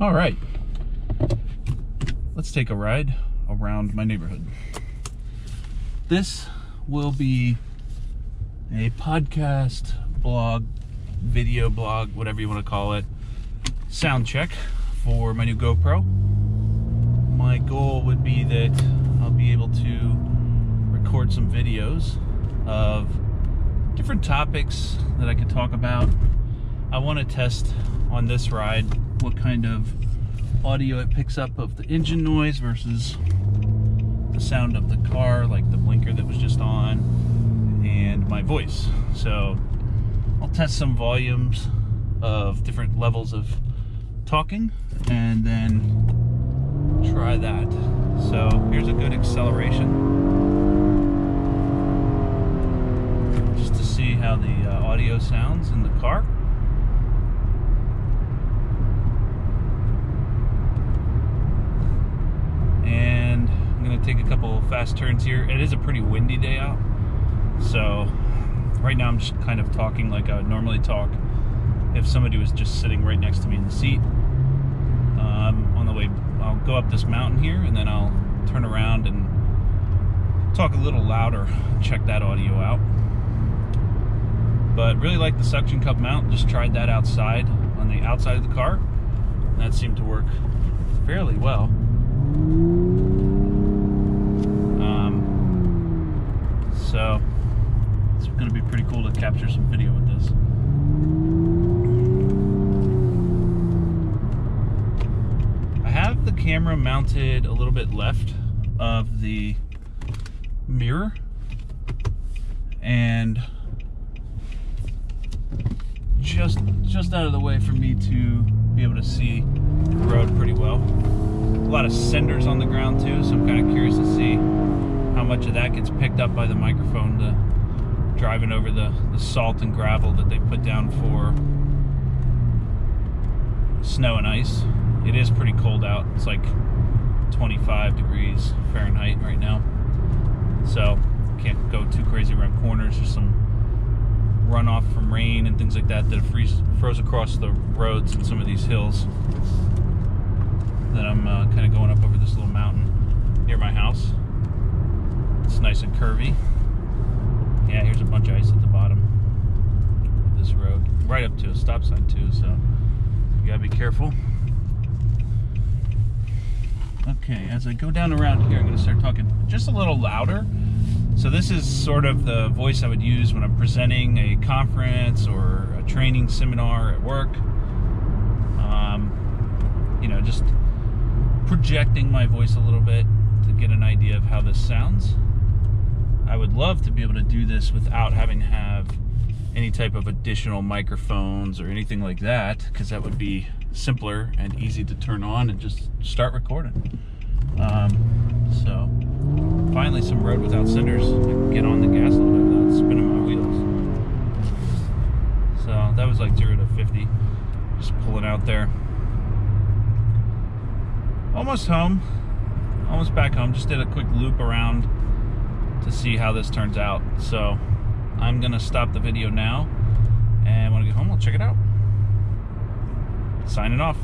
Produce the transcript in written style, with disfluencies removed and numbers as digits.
All right, let's take a ride around my neighborhood. This will be a podcast, blog, video blog, whatever you want to call it, sound check for my new GoPro. My goal would be that I'll be able to record some videos of different topics that I could talk about. I want to test on this ride what kind of audio it picks up of the engine noise versus the sound of the car, like the blinker that was just on, and my voice. So I'll test some volumes of different levels of talking and then try that. So here's a good acceleration just to see how the audio sounds in the car. And I'm gonna take a couple fast turns here. It is a pretty windy day out, so right now I'm just kind of talking like I would normally talk if somebody was just sitting right next to me in the seat. On the way, I'll go up this mountain here and then I'll turn around and talk a little louder, check that audio out. But really like the suction cup mount. Just tried that outside, on the outside of the car, and that seemed to work fairly well. So it's going to be pretty cool to capture some video with this. I have the camera mounted a little bit left of the mirror, and just out of the way for me to be able to see the road pretty well. A lot of cinders on the ground too, so I'm kind of curious to see how much of that gets picked up by the microphone driving over the salt and gravel that they put down for snow and ice. It is pretty cold out. It's like 25 degrees Fahrenheit right now, so can't go too crazy around corners. There's some runoff from rain and things like that froze across the roads in some of these hills. Then I'm kind of going up over this little mountain near my house. It's nice and curvy. Yeah, here's a bunch of ice at the bottom of this road, right up to a stop sign too, so you gotta be careful. Okay, as I go down around here, I'm gonna start talking just a little louder. So this is sort of the voice I would use when I'm presenting a conference or a training seminar at work. You know, just projecting my voice a little bit to get an idea of how this sounds. I would love to be able to do this without having to have any type of additional microphones or anything like that, because that would be simpler and easy to turn on and just start recording. So finally some road without cinders. I can get on the gas a little bit without spinning my wheels. So that was like 0 to 50, just pulling out there. Almost home, almost back home. Just did a quick loop around to see how this turns out. So I'm gonna stop the video now, and when I get home I'll check it out. Signing off.